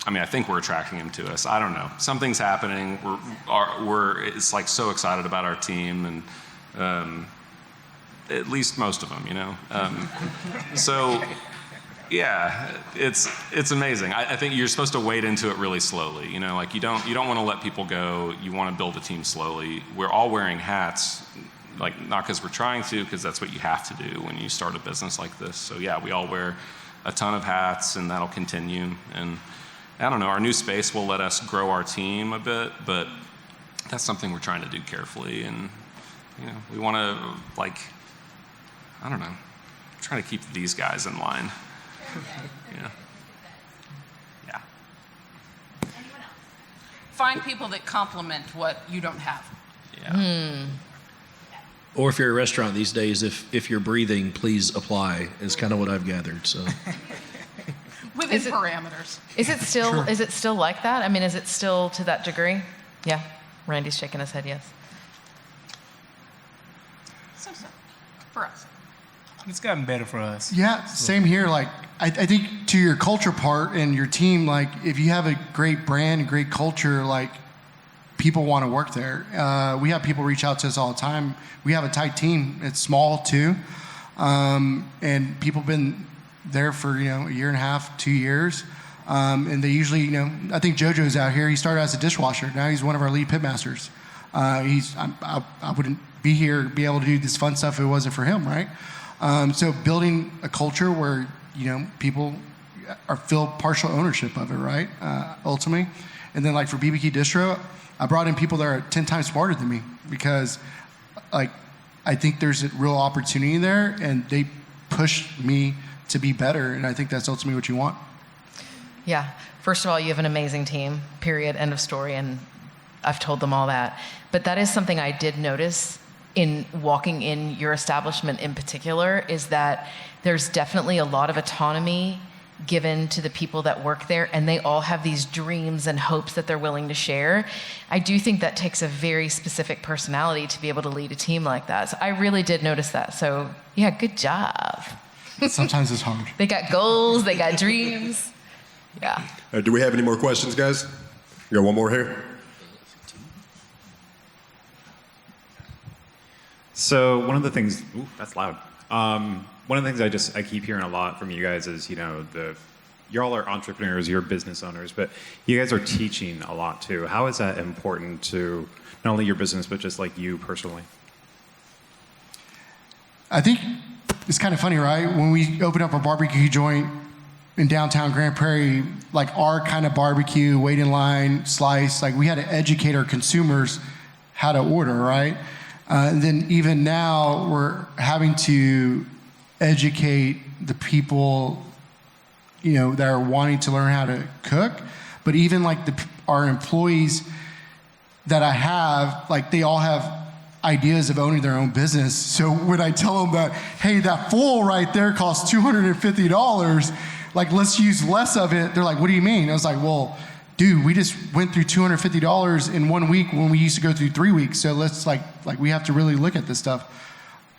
I think we're attracting them to us. I don't know. Something's happening. We're so excited about our team, and at least most of them, So yeah, it's amazing. I think you're supposed to wade into it really slowly. You don't want to let people go. You want to build a team slowly. We're all wearing hats. Not because we're trying to, because that's what you have to do when you start a business like this. So yeah, we all wear a ton of hats, and that'll continue. And I don't know, our new space will let us grow our team a bit, but that's something we're trying to do carefully. And we want to I don't know, trying to keep these guys in line. Yeah. Find people that complement what you don't have. Yeah. Or if you're a restaurant these days, if you're breathing, please apply, is kind of what I've gathered. So within parameters. Is it still like that? I mean, is it still to that degree? Yeah. Randy's shaking his head, yes. So for us. It's gotten better for us. Yeah, same here. I think to your culture part and your team, if you have a great brand, a great culture, people want to work there. We have people reach out to us all the time. We have a tight team. It's small too, and people have been there for a year and a half, 2 years, and they usually I think JoJo's out here. He started as a dishwasher. Now he's one of our lead pitmasters. I wouldn't be here, be able to do this fun stuff if it wasn't for him, right? So building a culture where, people feel partial ownership of it, right? Ultimately. And then like for BBQ Distro, I brought in people that are 10 times smarter than me because I think there's a real opportunity there and they push me to be better. And I think that's ultimately what you want. Yeah. First of all, you have an amazing team, period, end of story. And I've told them all that. But that is something I did notice in walking in your establishment in particular, is that there's definitely a lot of autonomy given to the people that work there, and they all have these dreams and hopes that they're willing to share. I do think that takes a very specific personality to be able to lead a team like that. So I really did notice that. So yeah, good job. Sometimes it's hard. They got goals, they got dreams. Yeah. Do we have any more questions, guys? We got one more here. So one of the things, that's loud. One of the things I keep hearing a lot from you guys is, you all are entrepreneurs, you're business owners, but you guys are teaching a lot too. How is that important to not only your business, but just like you personally? I think it's kind of funny, right? When we opened up our barbecue joint in downtown Grand Prairie, like our kind of barbecue, wait in line, slice, like we had to educate our consumers how to order, right? And then even now we're having to educate the people, that are wanting to learn how to cook. But even like our employees that I have, like they all have ideas of owning their own business. So when I tell them that, hey, that full right there costs $250, like let's use less of it, they're like, what do you mean? I was like, well, dude, we just went through $250 in 1 week when we used to go through 3 weeks. So let's like we have to really look at this stuff.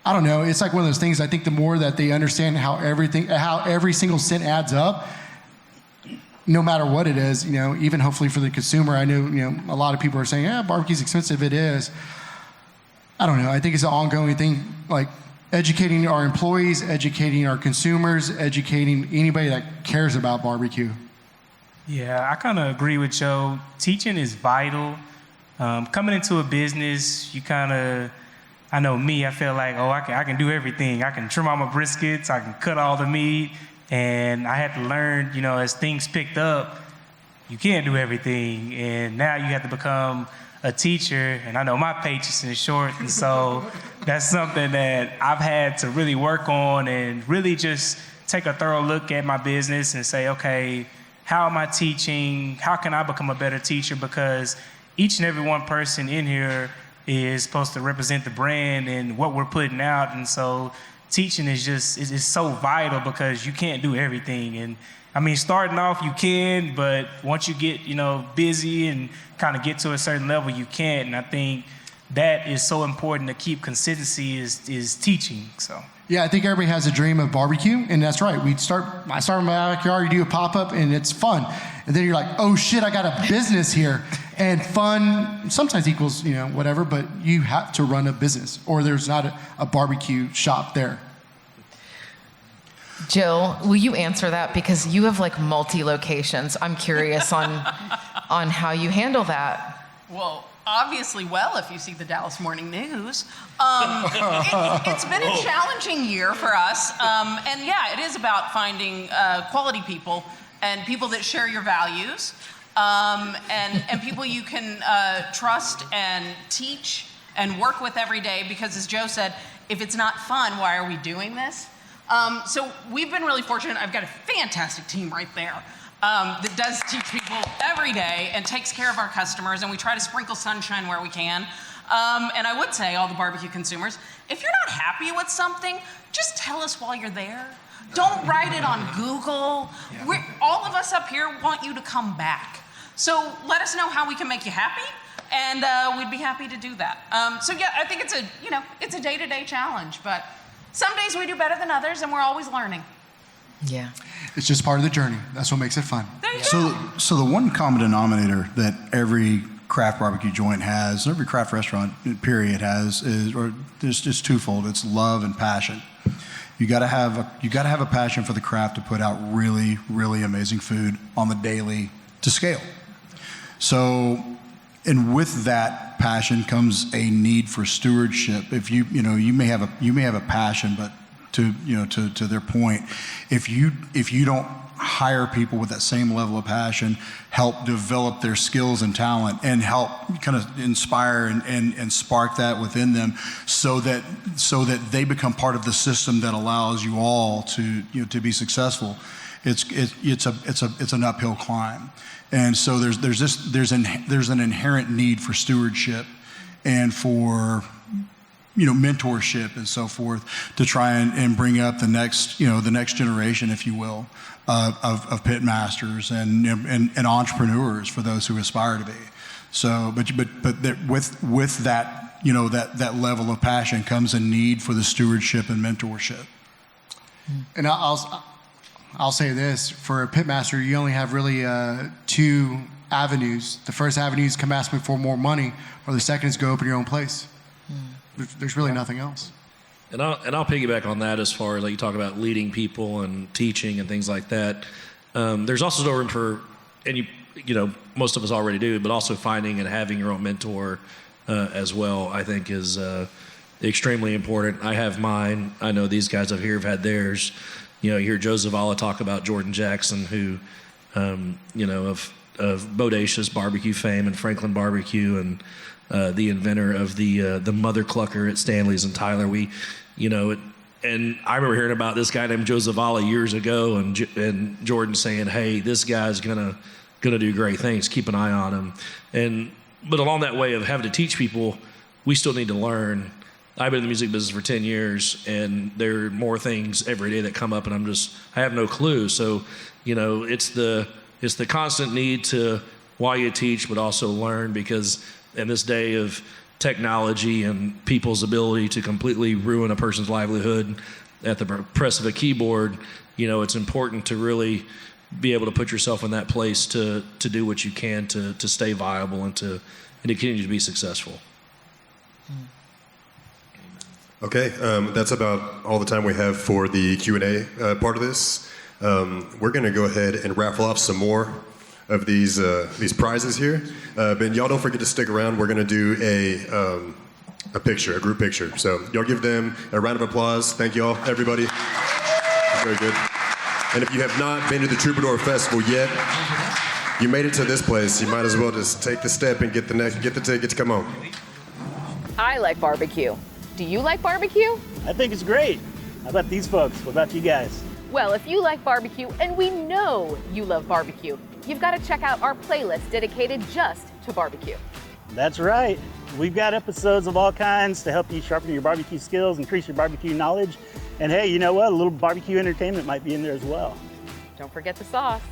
I don't know. It's like one of those things. I think the more that they understand how every single cent adds up, no matter what it is, even hopefully for the consumer. I know, a lot of people are saying, barbecue's expensive. It is. I don't know. I think it's an ongoing thing, like educating our employees, educating our consumers, educating anybody that cares about barbecue. Yeah, I kind of agree with Joe. Teaching is vital. Coming into a business, I know me, I feel like, I can do everything. I can trim all my briskets, I can cut all the meat, and I had to learn, as things picked up, you can't do everything, and now you have to become a teacher, and I know my patience is short, and so that's something that I've had to really work on and really just take a thorough look at my business and say, okay, how am I teaching? How can I become a better teacher? Because each and every one person in here is supposed to represent the brand and what we're putting out. And so teaching is so vital because you can't do everything. And I mean, starting off you can, but once you get, busy and kind of get to a certain level, you can't. And I think that is so important to keep consistency is teaching, so. Yeah, I think everybody has a dream of barbecue, and that's right. I start in my backyard, you do a pop-up, and it's fun. And then you're like, oh shit, I got a business here. And fun sometimes equals, whatever, but you have to run a business, or there's not a barbecue shop there. Jill, will you answer that? Because you have like multi-locations. I'm curious on how you handle that. Well, obviously, if you see the Dallas Morning News. It's been a challenging year for us. And yeah, it is about finding quality people and people that share your values and people you can trust and teach and work with every day, because as Joe said, if it's not fun, why are we doing this? So we've been really fortunate. I've got a fantastic team right there. That does teach people every day and takes care of our customers, and we try to sprinkle sunshine where we can. And I would say, all the barbecue consumers, if you're not happy with something, just tell us while you're there. Don't write it on Google. All of us up here want you to come back. So let us know how we can make you happy, and we'd be happy to do that. So yeah, I think it's a day-to-day challenge, but some days we do better than others, and we're always learning. Yeah. It's just part of the journey. That's what makes it fun. So the one common denominator that every craft barbecue joint has, every craft restaurant period has, is just twofold. It's love and passion. You got to have a passion for the craft to put out really, really amazing food on the daily to scale. So And with that passion comes a need for stewardship. If you may have a passion, but to their point, if you don't hire people with that same level of passion, help develop their skills and talent, and help kind of inspire and spark that within them, so that they become part of the system that allows you all to be successful. It's an uphill climb, and so there's an inherent need for stewardship and for mentorship and so forth, to try and bring up the next generation, if you will, of pitmasters and entrepreneurs for those who aspire to be. So, but with that, that level of passion comes a need for the stewardship and mentorship. And I'll say this: for a pitmaster, you only have really 2 avenues. The first avenue is come ask me for more money, or the second is go open your own place. There's really nothing else. And I'll piggyback on that as far as like you talk about leading people and teaching and things like that. There's also no room for, and most of us already do, but also finding and having your own mentor as well, I think is extremely important. I have mine. I know these guys up here have had theirs. You hear Joe Zavala talk about Jordan Jackson, who, of Bodacious barbecue fame and Franklin Barbecue, and the inventor of the mother clucker at Stanley's in Tyler. And I remember hearing about this guy named Joe Zavala years ago, and Jordan saying, "Hey, this guy's gonna do great things. Keep an eye on him." But along that way of having to teach people, we still need to learn. I've been in the music business for 10 years, and there are more things every day that come up, and I have no clue. So, it's the constant need to, while you teach, but also learn, because in this day of technology and people's ability to completely ruin a person's livelihood at the press of a keyboard, it's important to really be able to put yourself in that place to do what you can to stay viable and to continue to be successful. Okay, that's about all the time we have for the Q&A part of this. We're going to go ahead and raffle off some more of these prizes here, but y'all don't forget to stick around. We're going to do a group picture. So y'all give them a round of applause. Thank you all, everybody. Very good. And if you have not been to the Troubadour Festival yet, you made it to this place. You might as well just take the step and get the tickets. Come on. I like barbecue. Do you like barbecue? I think it's great. How about these folks? What about you guys? Well, if you like barbecue, and we know you love barbecue, you've got to check out our playlist dedicated just to barbecue. That's right. We've got episodes of all kinds to help you sharpen your barbecue skills, increase your barbecue knowledge. And hey, you know what? A little barbecue entertainment might be in there as well. Don't forget the sauce.